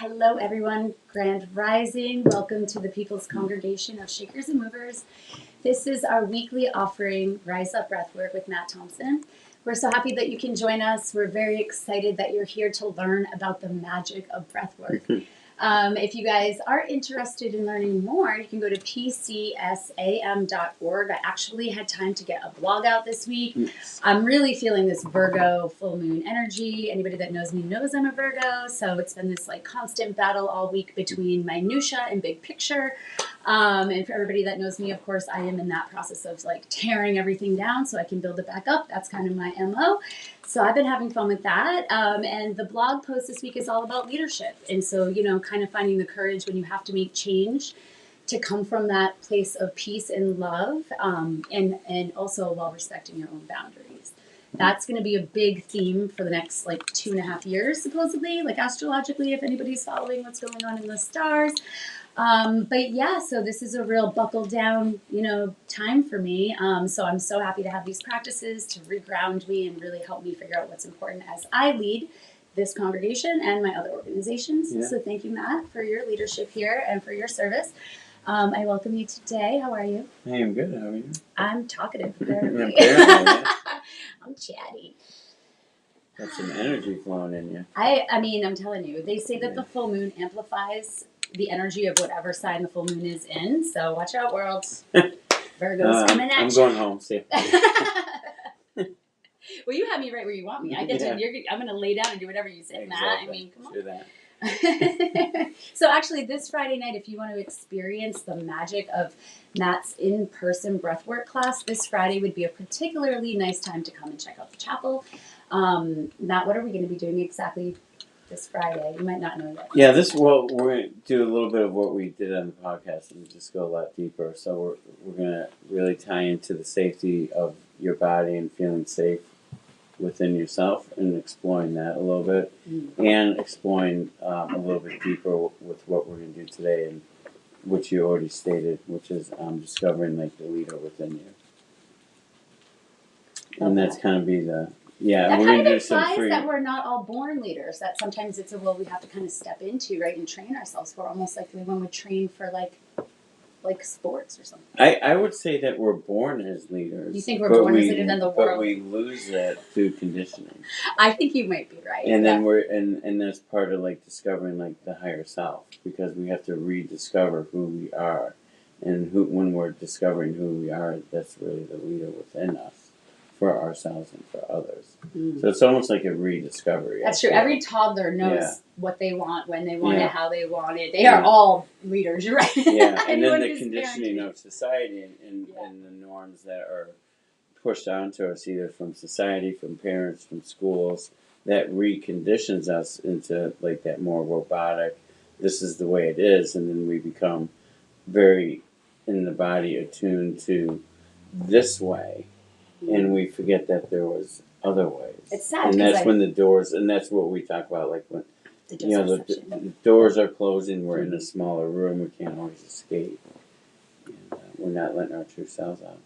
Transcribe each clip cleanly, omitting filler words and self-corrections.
Hello, everyone. Grand Rising. Welcome to the People's Congregation of Shakers and Movers. This is our weekly offering, Rise Up Breathwork with Matt Thompson. We're so happy that you can join us. We're very excited that you're here to learn about the magic of breathwork. If you guys are interested in learning more, you can go to pcsam.org. I actually had time to get a blog out this week. Yes. I'm really feeling this Virgo full moon energy. Anybody that knows me knows I'm a Virgo, so it's been this like constant battle all week between minutia and big picture. And for everybody that knows me, of course, I am in that process of like tearing everything down so I can build it back up. That's kind of my MO. So I've been having fun with that. And the blog post this week is all about leadership. And so, kind of finding the courage when you have to make change to come from that place of peace and love, and also while respecting your own boundaries. That's going to be a big theme for the next 2.5 years, supposedly, astrologically, if anybody's following what's going on in the stars. But yeah, so this is a real buckle down, time for me. So I'm so happy to have these practices to reground me and really help me figure out what's important as I lead this congregation and my other organizations. Yeah. So thank you, Matt, for your leadership here and for your service. I welcome you today. How are you? Hey, I'm good. How are you? I'm talkative, apparently. Yeah. I'm chatty. Got some energy flowing in you. I mean, I'm telling you, they say that the full moon amplifies the energy of whatever sign the full moon is in. So watch out, world. Virgo's coming at you. I'm going home. See. Well, you have me right where you want me. I'm going to lay down and do whatever you say, exactly. Matt. I mean, come on. Do that. So actually, this Friday night, if you want to experience the magic of Matt's in-person breathwork class, this Friday would be a particularly nice time to come and check out the chapel. Matt, what are we going to be doing exactly this Friday? You might not know yet. Yeah, we're going to do a little bit of what we did on the podcast and just go a lot deeper. So we're going to really tie into the safety of your body and feeling safe within yourself and exploring that a little bit, and exploring a little bit deeper with what we're going to do today, and which you already stated, which is discovering the leader within you. And that's kind of be the that kind of implies that we're not all born leaders. That sometimes it's a role we have to kind of step into, right, and train ourselves for, almost like when we train for like sports or something. I would say that we're born as leaders. You think we're born as leaders in the world? But we lose that through conditioning. I think you might be right. And then and that's part of discovering the higher self, because we have to rediscover who we are, and when we're discovering who we are, that's really the leader within us, for ourselves and for others. So it's almost like a rediscovery. That's true. Every toddler knows what they want, when they want it, how they want it. They are all leaders, you're right. Yeah, and then the conditioning of society and the norms that are pushed onto us, either from society, from parents, from schools, that reconditions us into that more robotic, this is the way it is, and then we become very, in the body, attuned to this way. And we forget that there was other ways. It's sad. And that's when the doors, and that's what we talk about, when the doors are closing, we're in a smaller room, we can't always escape. And we're not letting our true selves out.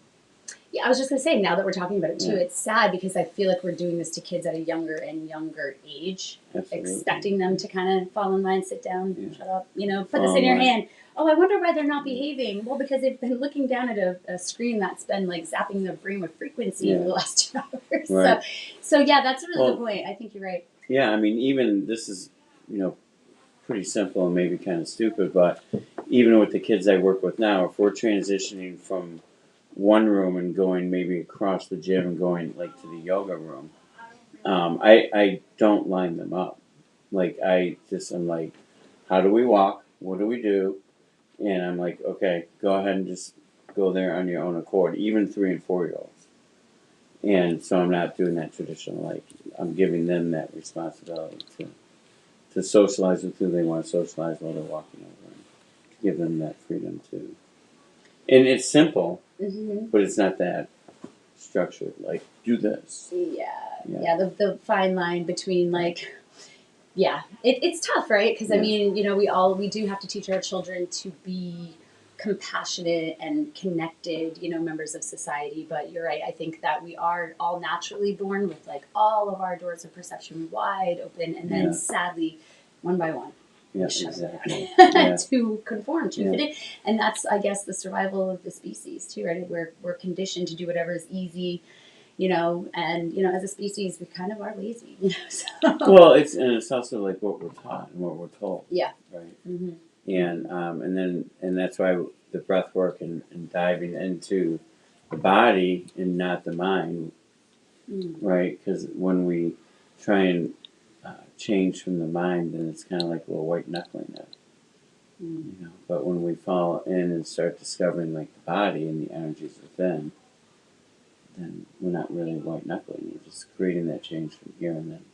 Yeah, I was just going to say, now that we're talking about it too, it's sad because I feel like we're doing this to kids at a younger and younger age. Absolutely. Expecting them to kind of fall in line, sit down, shut up, put this in your hand. Oh, I wonder why they're not behaving. Well, because they've been looking down at a screen that's been zapping their brain with frequency for the last 2 hours. Right. So yeah, that's really the point. I think you're right. Yeah, I mean, even this is, pretty simple and maybe kind of stupid, but even with the kids I work with now, if we're transitioning from one room and going maybe across the gym and going to the yoga room, I don't line them up. I'm how do we walk? What do we do? And I'm okay, go ahead and just go there on your own accord, even 3 and 4-year-olds. And so I'm not doing that traditional, I'm giving them that responsibility to socialize with who they want to socialize while they're walking over, and to give them that freedom too. And it's simple, but it's not that structured, do this. Yeah, the fine line between it's tough, right? Because I mean, we do have to teach our children to be compassionate and connected, members of society. But you're right. I think that we are all naturally born with all of our doors of perception wide open, and then sadly, one by one, Yeah, shut exactly. down Yeah. to conform, to Yeah. fit in. And that's, I guess, the survival of the species too, right? We're conditioned to do whatever is easy, and as a species, we kind of are lazy, So. Well, it's also like what we're taught and what we're told. Yeah. Right. Mm-hmm. And that's why the breath work and diving into the body and not the mind, right? Because when we try and change from the mind, then it's kind of like we're white knuckling it. But when we fall in and start discovering like the body and the energies within, then we're not really white knuckling. We're just creating that change from here, and then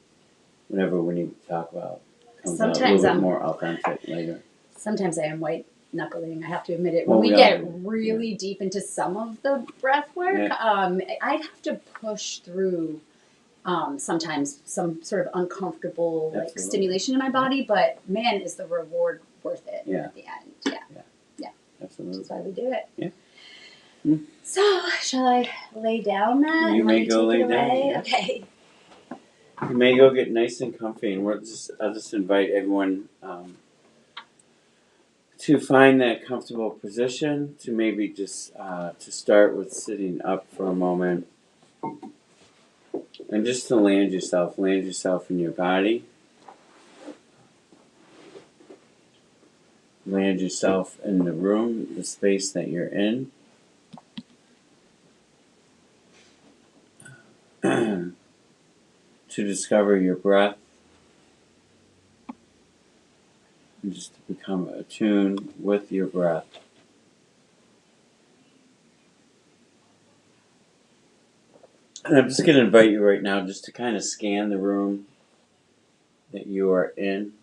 whatever we need to talk about comes out a little bit more authentic later. Sometimes I am white knuckling. I have to admit it. When Well, we we get all do. really deep into some of the breath work, I'd have to push through sometimes some sort of uncomfortable like stimulation in my body. But man, is the reward worth it at the end? Yeah. Absolutely. That's why we do it. Yeah. So, shall I lay down, Matt? You may take go lay it away? down. Yeah. Okay. You may go get nice and comfy, and I'll just invite everyone to find that comfortable position. To maybe just to start with sitting up for a moment, and just to land yourself in your body. Land yourself in the room, the space that you're in. To discover your breath. And just to become attuned with your breath. And I'm just going to invite you right now just to kind of scan the room that you are in.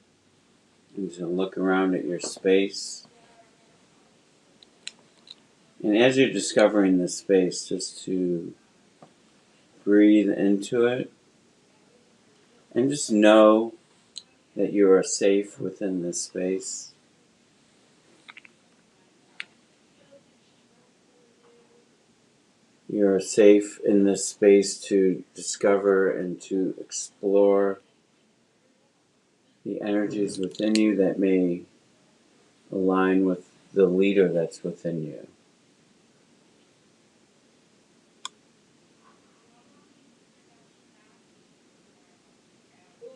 And to look around at your space. And as you're discovering this space, just to breathe into it. And just know that you are safe within this space. You are safe in this space to discover and to explore the energies within you that may align with the leader that's within you.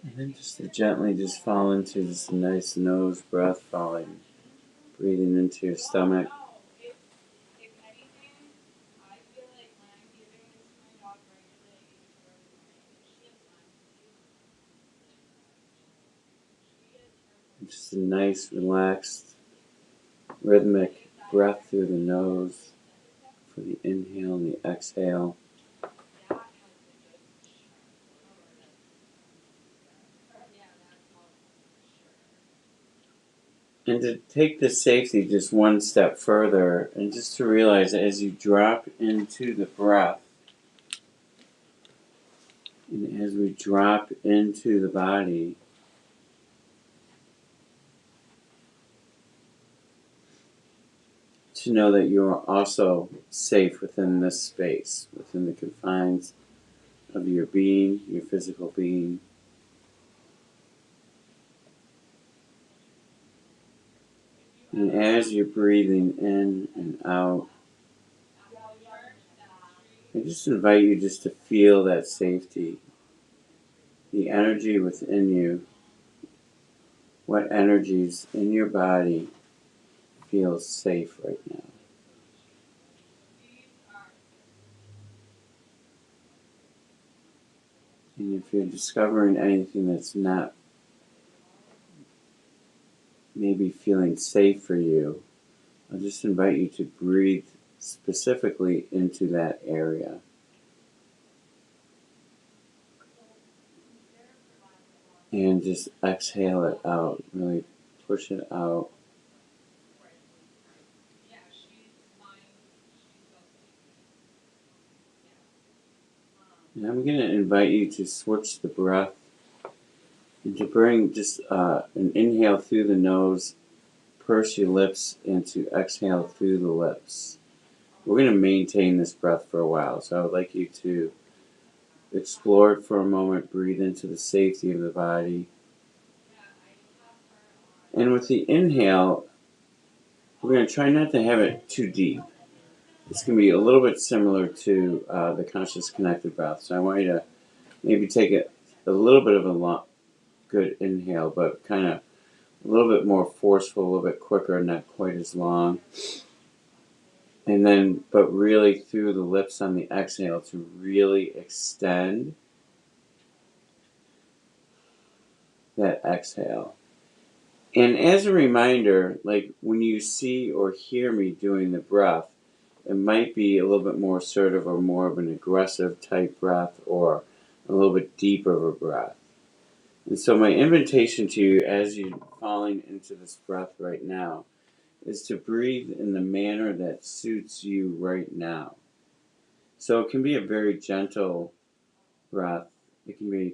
And then just to gently just fall into this nice nose breath, breathing into your stomach. Just a nice, relaxed, rhythmic breath through the nose for the inhale and the exhale. And to take this safety just one step further, and just to realize that as you drop into the breath, and as we drop into the body, to know that you are also safe within this space, within the confines of your being, your physical being. And as you're breathing in and out, I just invite you just to feel that safety, the energy within you, what energies in your body feel safe right now. And if you're discovering anything that's not maybe feeling safe for you, I'll just invite you to breathe specifically into that area. And just exhale it out, really push it out. And I'm going to invite you to switch the breath and to bring just an inhale through the nose, purse your lips, and to exhale through the lips. We're going to maintain this breath for a while, so I would like you to explore it for a moment, breathe into the safety of the body, And with the inhale, we're going to try not to have it too deep. It's going to be a little bit similar to the conscious connected breath. So I want you to maybe take a little bit of a good inhale, but kind of a little bit more forceful, a little bit quicker, not quite as long. And then, but really through the lips on the exhale to really extend that exhale. And as a reminder, like when you see or hear me doing the breath, it might be a little bit more assertive or more of an aggressive type breath or a little bit deeper of a breath. And so my invitation to you as you're falling into this breath right now is to breathe in the manner that suits you right now. So it can be a very gentle breath. It can be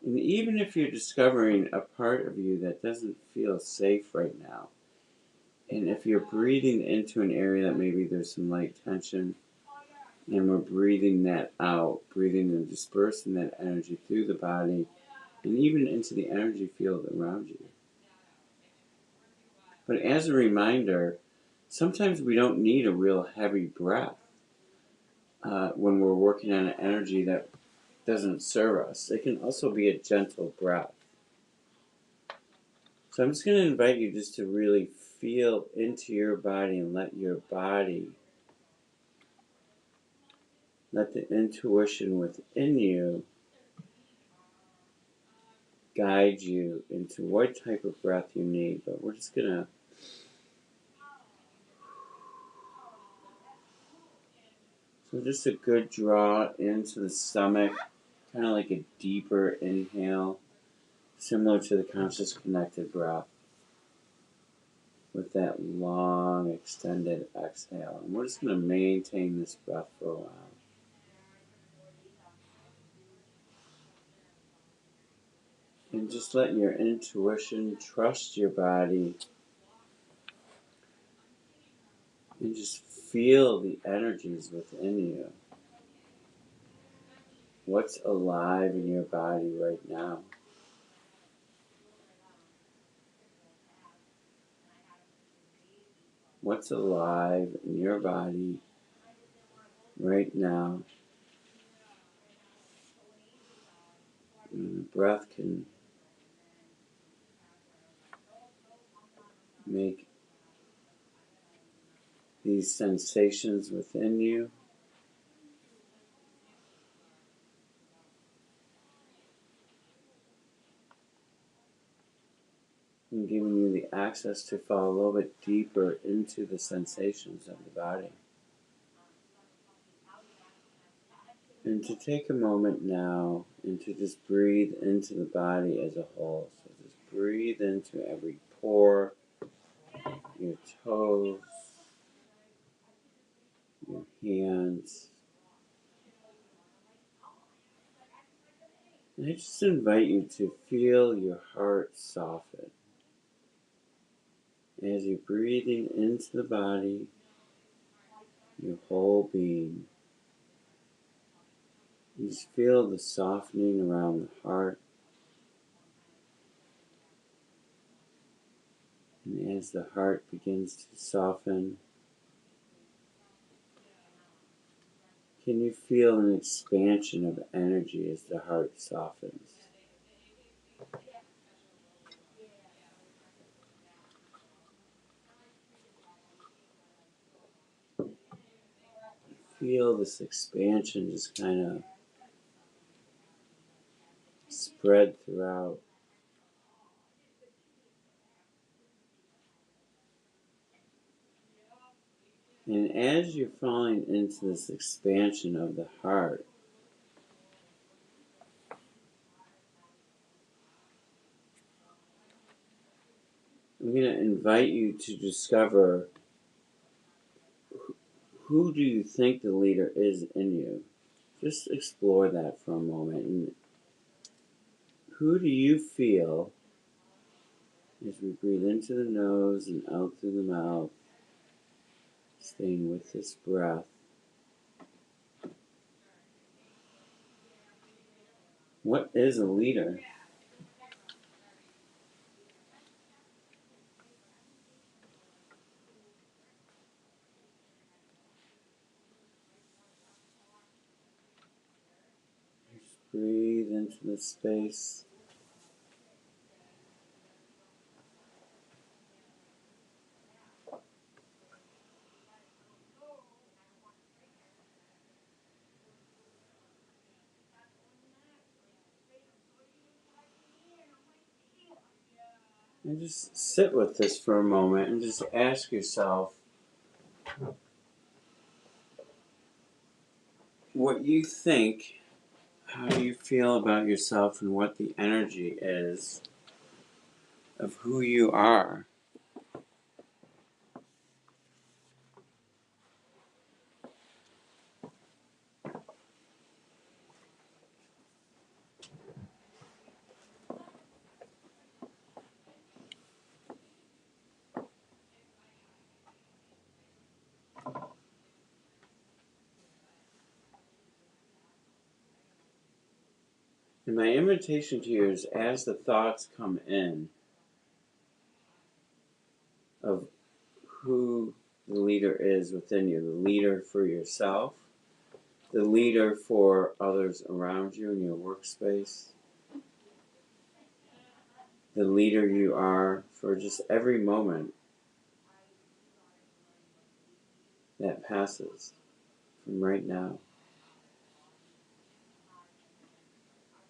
and even if you're discovering a part of you that doesn't feel safe right now, and if you're breathing into an area that maybe there's some light tension, and we're breathing that out, breathing and dispersing that energy through the body, and even into the energy field around you. But as a reminder, sometimes we don't need a real heavy breath when we're working on an energy that doesn't serve us. It can also be a gentle breath. So I'm just going to invite you just to really feel into your body and let your body, let the intuition within you guide you into what type of breath you need. But we're just going to so just a good draw into the stomach, kind of like a deeper inhale, similar to the conscious connected breath, with that long extended exhale. And we're just going to maintain this breath for a while. And just let your intuition trust your body and just feel the energies within you. What's alive in your body right now? What's alive in your body right now? And the breath can make these sensations within you and giving you the access to fall a little bit deeper into the sensations of the body. And to take a moment now and to just breathe into the body as a whole. So just breathe into every pore, your toes, your hands. And I just invite you to feel your heart soften as you're breathing into the body, your whole being. You just feel the softening around the heart. And as the heart begins to soften, can you feel an expansion of energy as the heart softens? Feel this expansion just kind of spread throughout. And as you're falling into this expansion of the heart, I'm going to invite you to discover who do you think the leader is in you. Just explore that for a moment. And who do you feel as we breathe into the nose and out through the mouth, staying with this breath? What is a leader? Just breathe into the space. And just sit with this for a moment and just ask yourself what you think, how you feel about yourself, and what the energy is of who you are. And my invitation to you is, as the thoughts come in of who the leader is within you, the leader for yourself, the leader for others around you in your workspace, the leader you are for just every moment that passes from right now.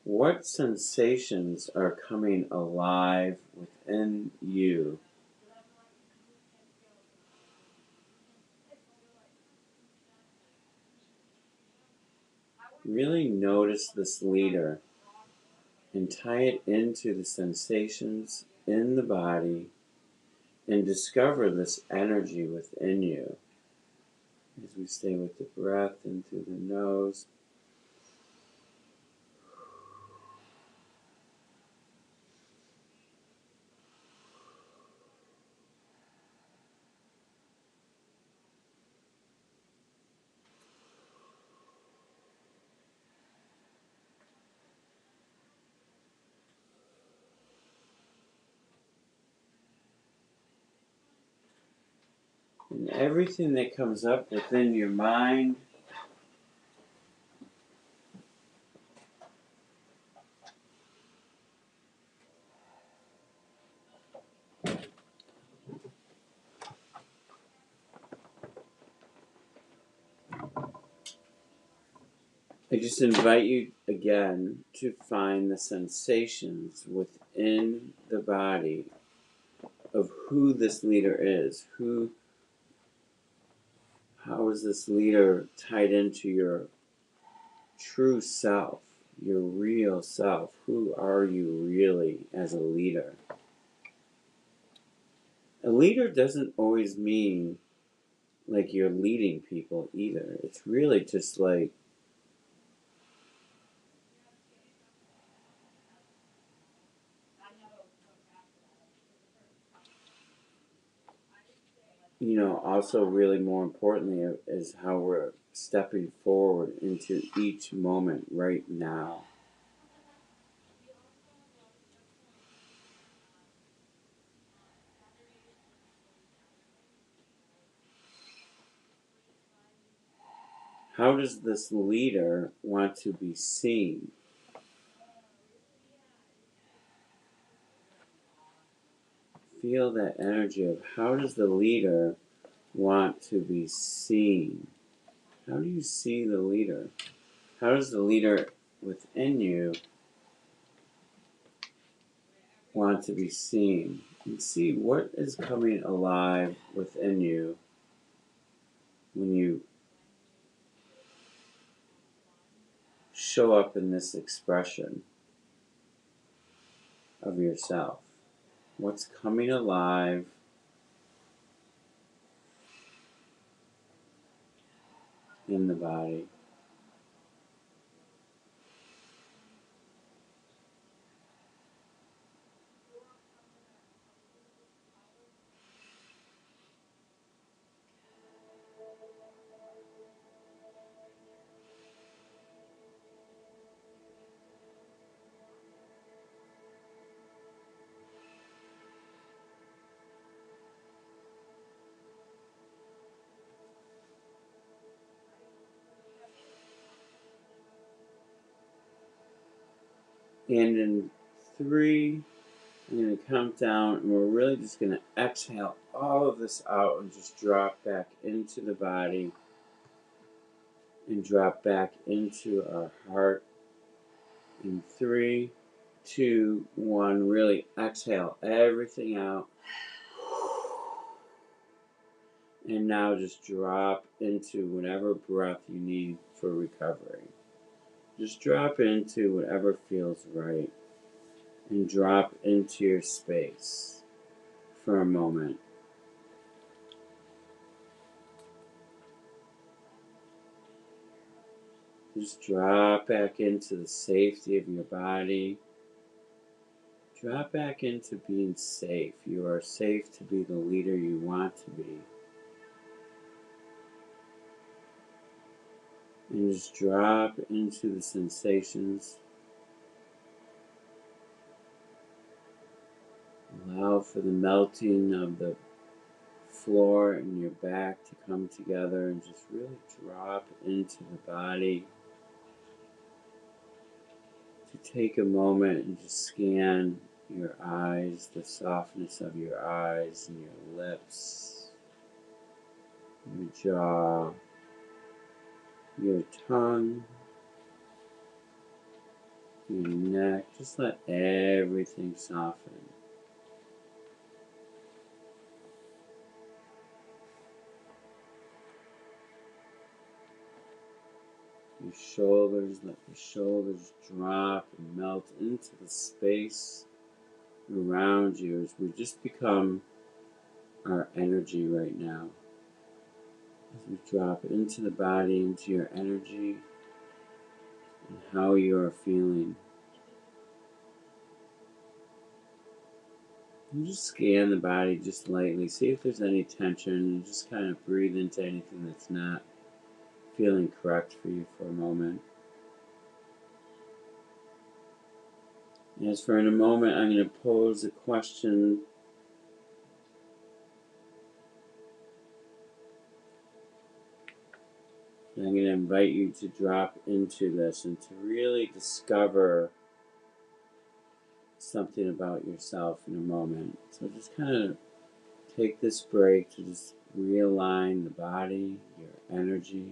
What sensations are coming alive within you? Really notice this leader and tie it into the sensations in the body and discover this energy within you. As we stay with the breath in through the nose. And everything that comes up within your mind, I just invite you again to find the sensations within the body of who this leader is. How is this leader tied into your true self, your real self? Who are you really as a leader? A leader doesn't always mean like you're leading people either. It's really just like, also really more importantly is how we're stepping forward into each moment right now. How does this leader want to be seen? Feel that energy of how does the leader want to be seen? How do you see the leader? How does the leader within you want to be seen? And see what is coming alive within you when you show up in this expression of yourself. What's coming alive in the body? And in 3, I'm going to count down, and we're really just going to exhale all of this out and just drop back into the body and drop back into our heart. In 3, 2, 1, really exhale everything out. And now just drop into whatever breath you need for recovery. Just drop into whatever feels right. And drop into your space for a moment. Just drop back into the safety of your body. Drop back into being safe. You are safe to be the leader you want to be. And just drop into the sensations. Allow for the melting of the floor and your back to come together and just really drop into the body. To take a moment and just scan your eyes, the softness of your eyes and your lips, your jaw, your tongue, your neck. Just let everything soften. Your shoulders, let your shoulders drop and melt into the space around you as we just become our energy right now. As we drop into the body, into your energy and how you are feeling. And just scan the body just lightly. See if there's any tension and just kind of breathe into anything that's not feeling correct for you for a moment. As for in a moment, I'm going to pose a question. And I'm going to invite you to drop into this and to really discover something about yourself in a moment. So just kind of take this break to just realign the body, your energy,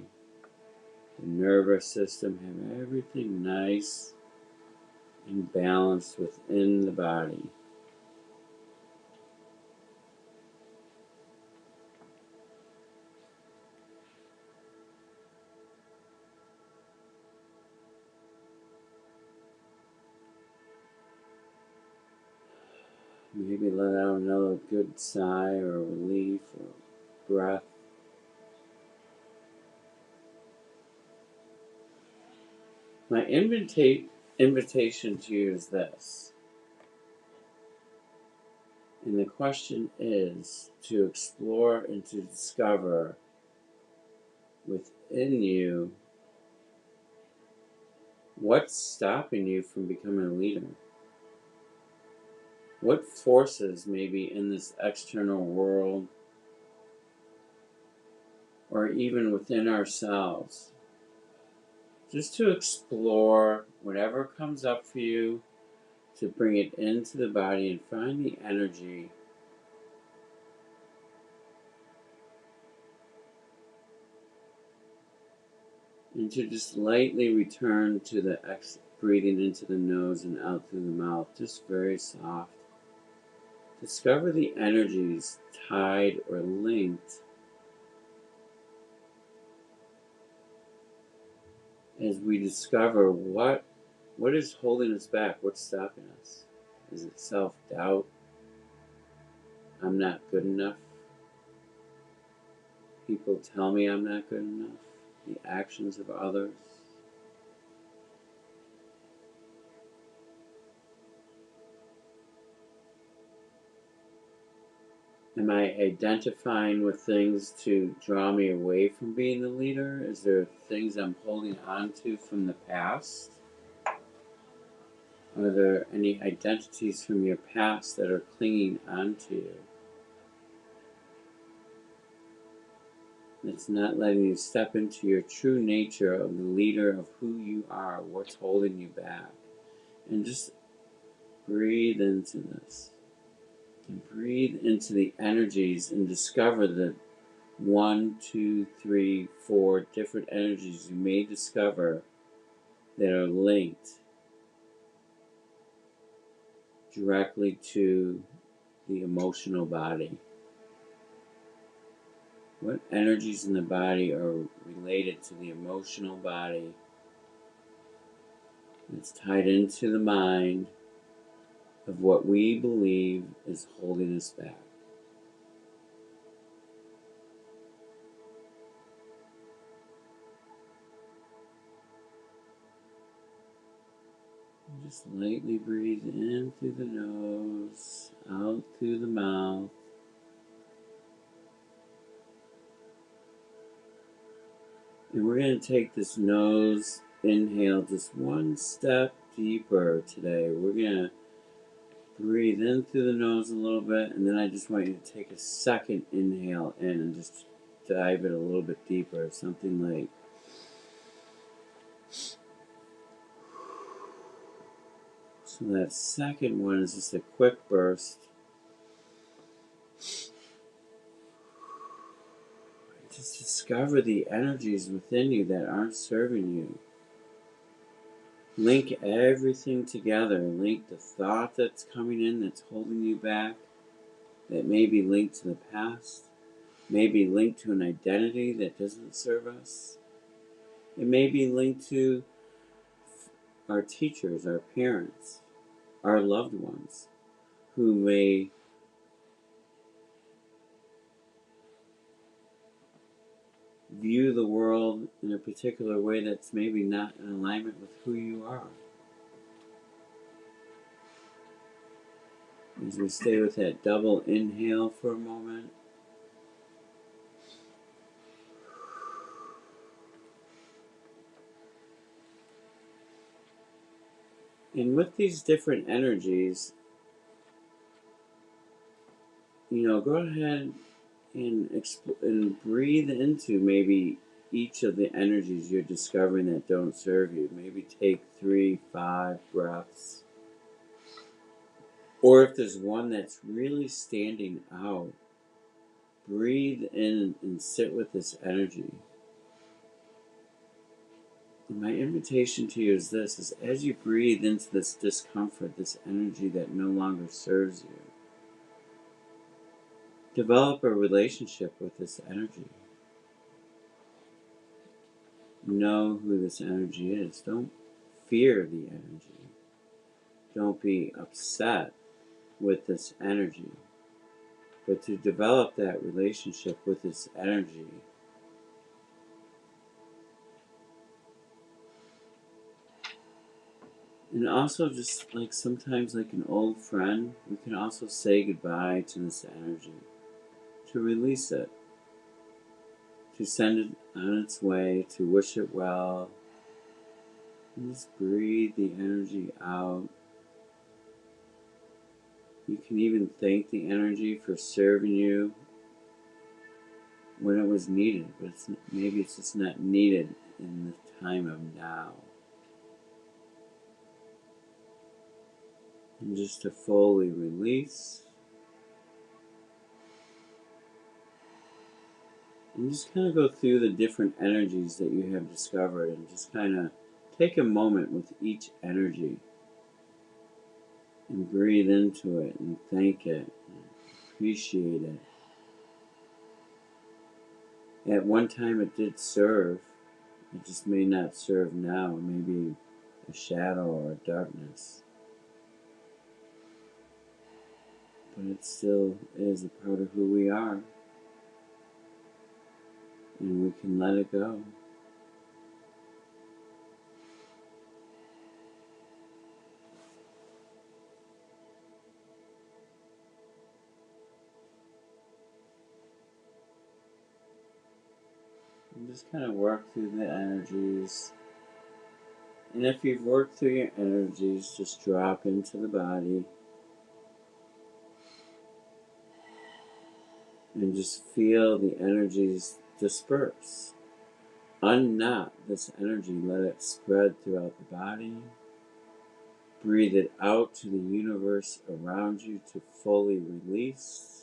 the nervous system, have everything nice and balanced within the body. Maybe let out another good sigh or relief or breath. My invitation to you is this. And the question is to explore and to discover within you what's stopping you from becoming a leader. What forces may be in this external world or even within ourselves. Just to explore whatever comes up for you, to bring it into the body and find the energy and to just lightly return to the breathing into the nose and out through the mouth, just very soft. Discover the energies tied or linked as we discover what is holding us back, what's stopping us. Is it self-doubt? I'm not good enough. People tell me I'm not good enough. The actions of others. Am I identifying with things to draw me away from being the leader? Is there things I'm holding on to from the past? Are there any identities from your past that are clinging onto you? That's not letting you step into your true nature of the leader of who you are, what's holding you back. And just breathe into this. And breathe into the energies and discover the 1, 2, 3, 4 different energies you may discover that are linked directly to the emotional body. What energies in the body are related to the emotional body? It's tied into the mind of what we believe is holding us back. And just lightly breathe in through the nose, out through the mouth. And we're going to take this nose inhale just one step deeper today. We're going to breathe in through the nose a little bit, and then I just want you to take a second inhale in and just dive it a little bit deeper. Something like so that second one is just a quick burst. Just discover the energies within you that aren't serving you. Link everything together. Link the thought that's coming in that's holding you back, that may be linked to the past, may be linked to an identity that doesn't serve us. It may be linked to our teachers, our parents, our loved ones, who may view the world in a particular way that's maybe not in alignment with who you are. As we stay with that double inhale for a moment. And with these different energies, go ahead and breathe into maybe each of the energies you're discovering that don't serve you. Maybe take 3, 5 breaths. Or if there's one that's really standing out, breathe in and sit with this energy. And my invitation to you is this, is as you breathe into this discomfort, this energy that no longer serves you, develop a relationship with this energy. Know who this energy is. Don't fear the energy. Don't be upset with this energy. But to develop that relationship with this energy, and also just like sometimes like an old friend, we can also say goodbye to this energy, to release it, to send it on its way, to wish it well, and just breathe the energy out. You can even thank the energy for serving you when it was needed, but maybe it's just not needed in the time of now. And just to fully release, and just kind of go through the different energies that you have discovered, and just kind of take a moment with each energy and breathe into it and thank it and appreciate it. At one time it did serve, it just may not serve now. It may be a shadow or a darkness, but it still is a part of who we are, and we can let it go. And just kind of work through the energies. And if you've worked through your energies, just drop into the body and just feel the energies disperse. Unknot this energy, let it spread throughout the body. breathe it out to the universe around you to fully release.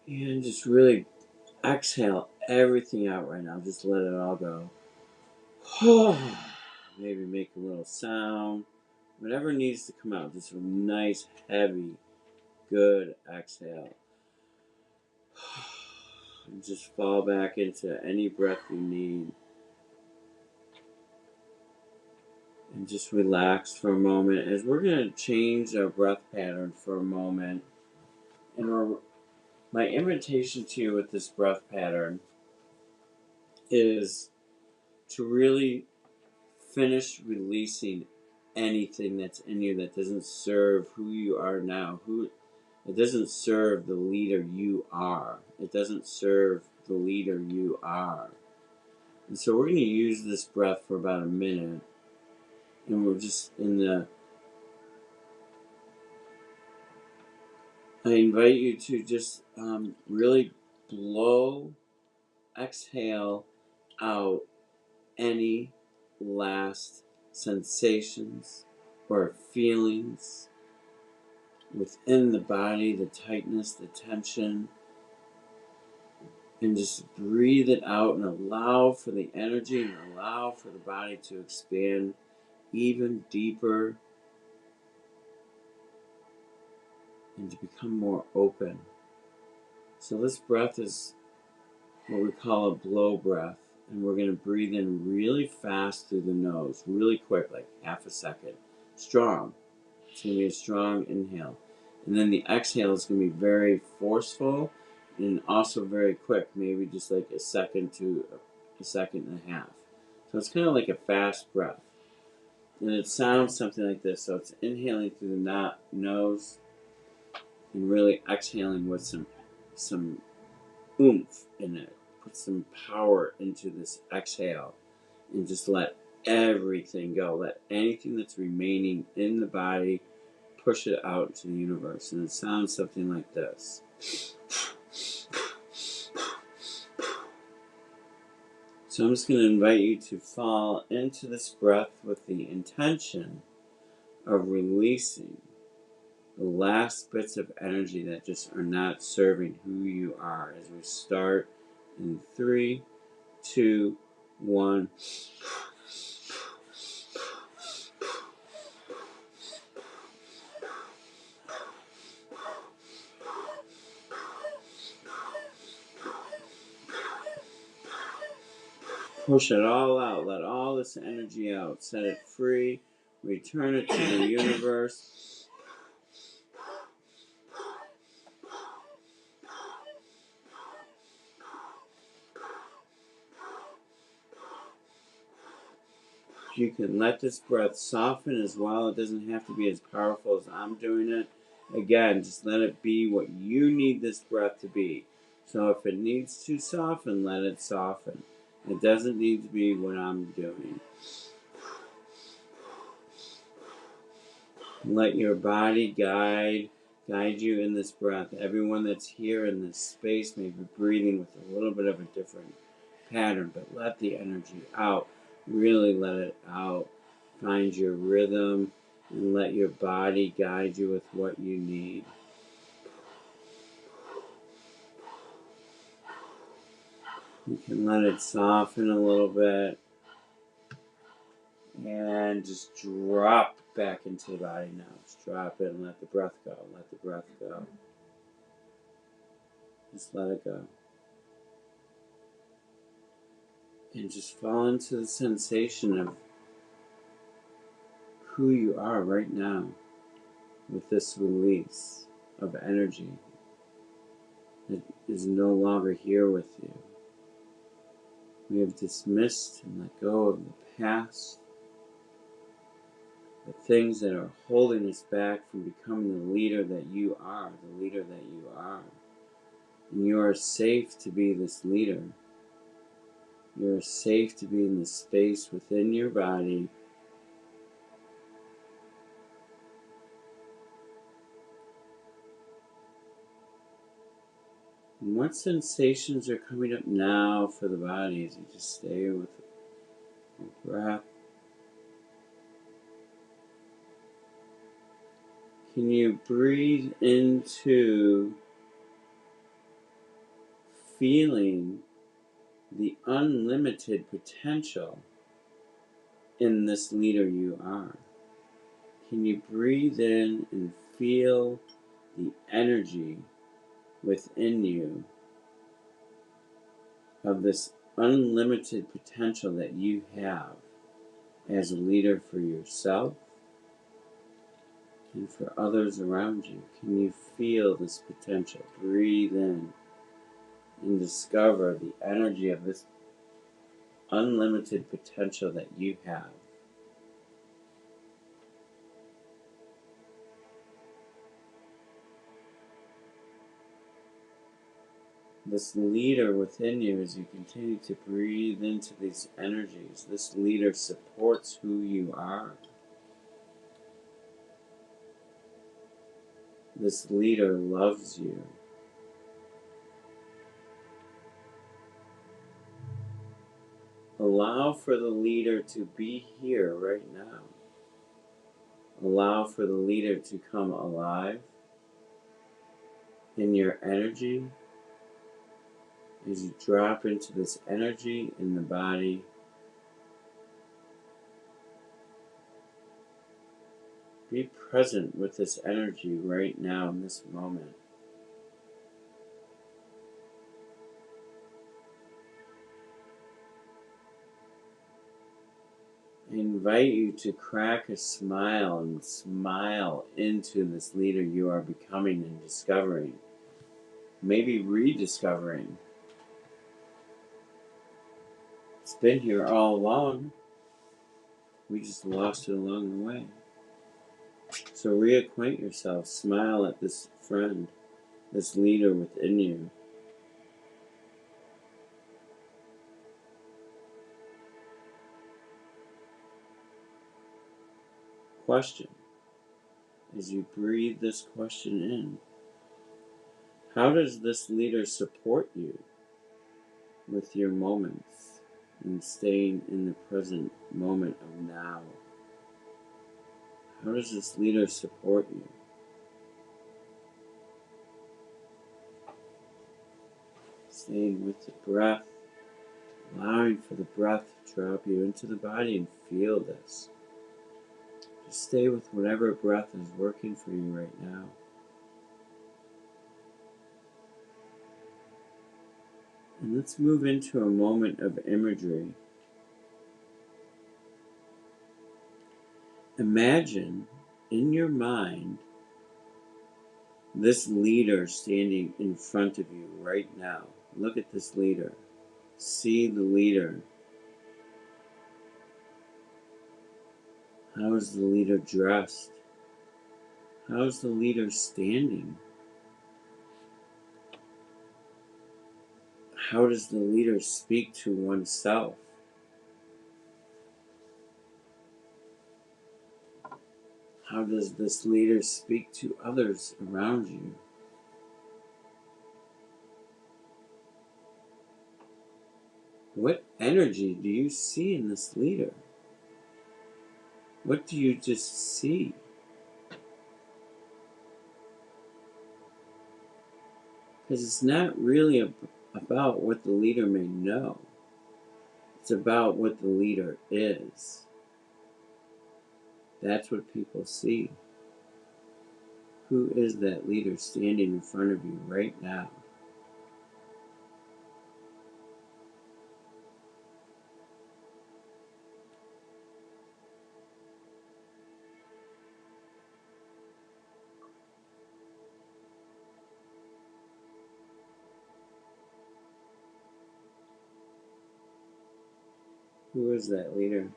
And just really exhale everything out right now. Just let it all go. Maybe make a little sound. Whatever needs to come out. Just a nice, heavy, good exhale. And just fall back into any breath you need. And just relax for a moment as we're going to change our breath pattern for a moment. And my invitation to you with this breath pattern is to really finish releasing anything that's in you that doesn't serve who you are now. It doesn't serve the leader you are. It doesn't serve the leader you are. And so we're going to use this breath for about a minute. And we're just I invite you to just really exhale out any last sensations or feelings within the body, the tightness, the tension, and just breathe it out and allow for the energy and allow for the body to expand even deeper and to become more open. So this breath is what we call a blow breath, and we're going to breathe in really fast through the nose, really quick, like half a second. Strong. It's going to be a strong inhale. And then the exhale is going to be very forceful and also very quick, maybe just like a second to a second and a half. So it's kind of like a fast breath. And it sounds something like this. So it's inhaling through the nose and really exhaling with some oomph in it. Put some power into this exhale and just let everything go. Let anything that's remaining in the body push it out into the universe. And it sounds something like this. So I'm just going to invite you to fall into this breath with the intention of releasing the last bits of energy that just are not serving who you are as we start in 3, 2, 1. Push it all out. Let all this energy out. Set it free. Return it to the universe. You can let this breath soften as well. It doesn't have to be as powerful as I'm doing it. Again, just let it be what you need this breath to be. So if it needs to soften, let it soften. It doesn't need to be what I'm doing. Let your body guide you in this breath. Everyone that's here in this space may be breathing with a little bit of a different pattern, but let the energy out. Really let it out. Find your rhythm and let your body guide you with what you need. You can let it soften a little bit and just drop back into the body now. Just drop it and let the breath go. Let the breath go. Just let it go. And just fall into the sensation of who you are right now with this release of energy that is no longer here with you. We have dismissed and let go of the past, the things that are holding us back from becoming the leader that you are, the leader that you are. And you are safe to be this leader. You are safe to be in the space within your body what sensations are coming up now for the body as you just stay with the breath? Can you breathe into feeling the unlimited potential in this leader you are? Can you breathe in and feel the energy within you of this unlimited potential that you have as a leader for yourself and for others around you? Can you feel this potential? Breathe in and discover the energy of this unlimited potential that you have. This leader within you, as you continue to breathe into these energies, this leader supports who you are. This leader loves you. Allow for the leader to be here right now. Allow for the leader to come alive in your energy as you drop into this energy in the body. Be present with this energy right now in this moment. I invite you to crack a smile and smile into this leader you are becoming and discovering. Maybe rediscovering. It's been here all along. We just lost it along the way. So reacquaint yourself. Smile at this friend, this leader within you. Question. As you breathe this question in, how does this leader support you with your moments and staying in the present moment of now? How does this leader support you? Staying with the breath, allowing for the breath to drop you into the body and feel this. Just stay with whatever breath is working for you right now. And let's move into a moment of imagery. Imagine in your mind this leader standing in front of you right now. Look at this leader. See the leader. How is the leader dressed? How is the leader standing? How does the leader speak to oneself? How does this leader speak to others around you? What energy do you see in this leader? What do you just see? Because it's not really about what the leader may know. It's about what the leader is. That's what people see. Who is that leader standing in front of you right now? Who is that leader?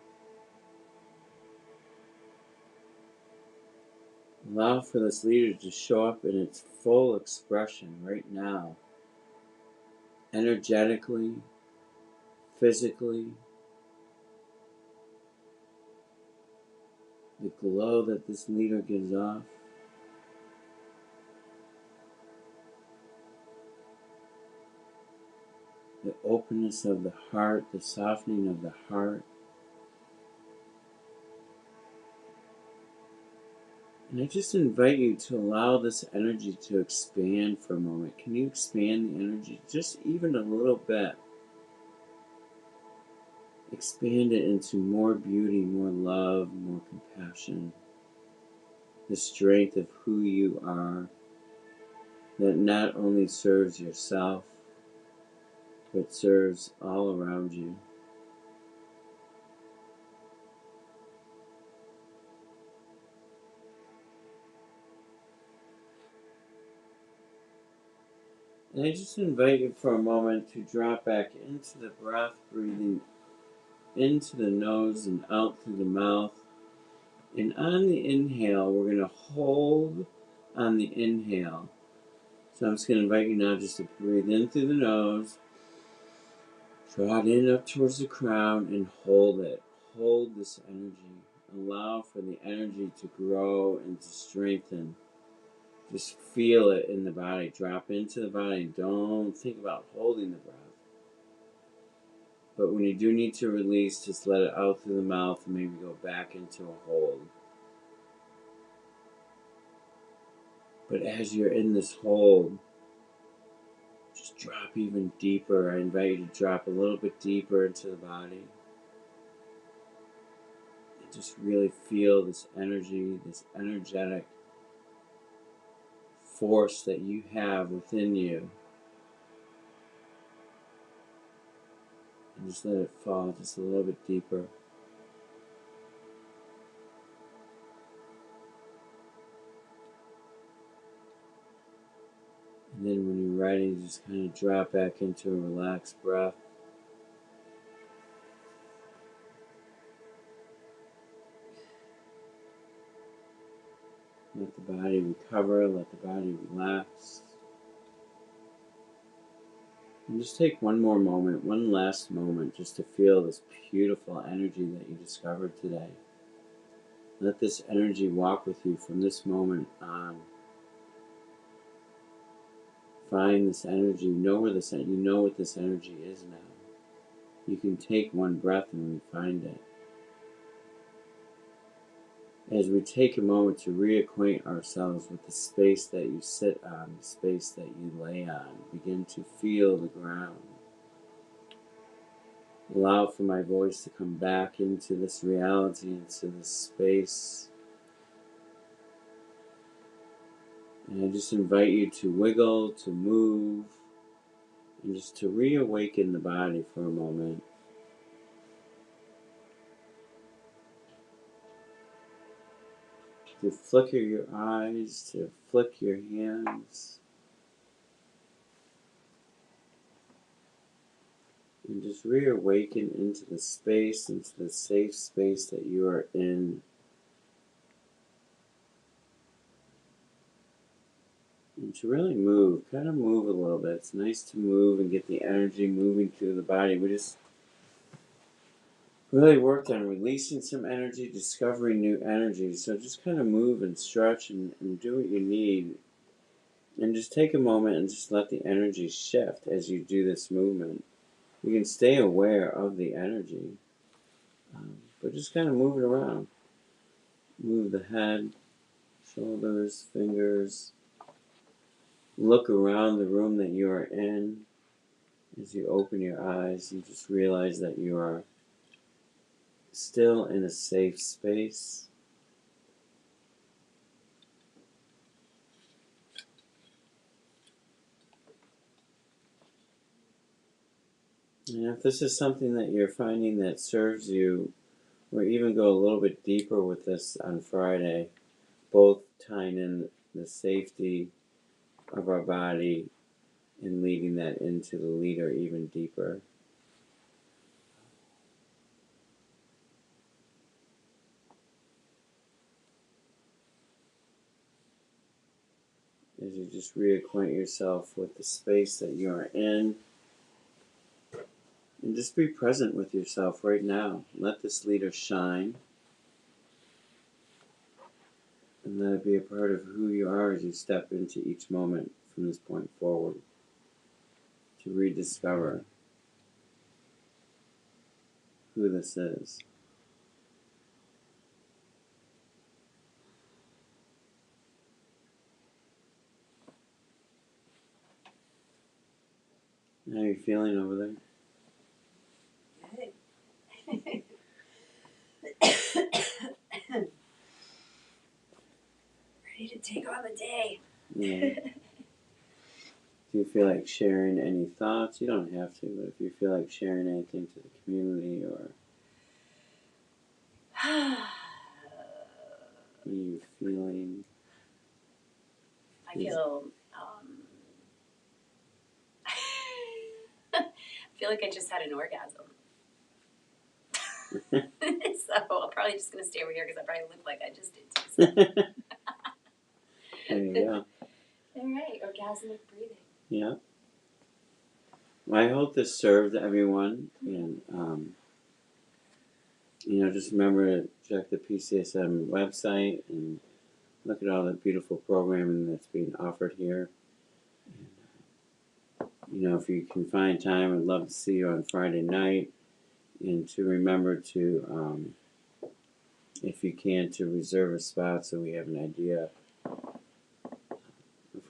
Allow for this leader to show up in its full expression right now. Energetically, physically, the glow that this leader gives off. the openness of the heart, the softening of the heart. And I just invite you to allow this energy to expand for a moment. Can you expand the energy just even a little bit? Expand it into more beauty, more love, more compassion. The strength of who you are that not only serves yourself, but serves all around you. And I just invite you for a moment to drop back into the breath, breathing into the nose and out through the mouth. And on the inhale, we're going to hold on the inhale. So I'm just going to invite you now just to breathe in through the nose, draw it in up towards the crown, and hold it. Hold this energy. Allow for the energy to grow and to strengthen. Just feel it in the body. Drop into the body. Don't think about holding the breath. But when you do need to release, just let it out through the mouth and maybe go back into a hold. But as you're in this hold, just drop even deeper. I invite you to drop a little bit deeper into the body. And just really feel this energy, this energetic force that you have within you. And just let it fall just a little bit deeper. And then when you're ready, just kind of drop back into a relaxed breath. Let the body recover, let the body relax. And just take one more moment, one last moment, just to feel this beautiful energy that you discovered today. Let this energy walk with you from this moment on. Find this energy, you know what this energy is now. You can take one breath and find it. As we take a moment to reacquaint ourselves with the space that you sit on, the space that you lay on, begin to feel the ground. Allow for my voice to come back into this reality, into this space. And I just invite you to wiggle, to move, and just to reawaken the body for a moment. To flicker your eyes, to flick your hands. And just reawaken into the space, into the safe space that you are in. And to really move, kind of move a little bit. It's nice to move and get the energy moving through the body. We just really worked on releasing some energy, discovering new energy. So just kind of move and stretch and do what you need. And just take a moment and just let the energy shift as you do this movement. You can stay aware of the energy, but just kind of move it around. Move the head, shoulders, fingers. Look around the room that you are in. As you open your eyes, you just realize that you are still in a safe space. And if this is something that you're finding that serves you, or even go a little bit deeper with this on Friday, both tying in the safety of our body and leading that into the leader even deeper. As you just reacquaint yourself with the space that you are in, and just be present with yourself right now. Let this leader shine, and let it be a part of who you are as you step into each moment from this point forward to rediscover. who this is. How are you feeling over there? Ready to take on the day. Yeah. Do you feel like sharing any thoughts? You don't have to, but if you feel like sharing anything to the community, or what are you feeling? I feel I feel like I just had an orgasm. So I'm probably just going to stay over here because I probably look like I just did too. There you go. All right, orgasmic breathing. Yeah. Well, I hope this served everyone, and just remember to check the PCSM website and look at all the beautiful programming that's being offered here. And, if you can find time, I'd love to see you on Friday night, and to remember to, if you can, to reserve a spot so we have an idea of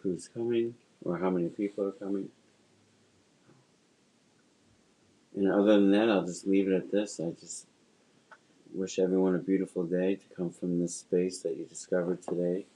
who's coming or how many people are coming. And other than that, I'll just leave it at this. I just wish everyone a beautiful day to come from this space that you discovered today.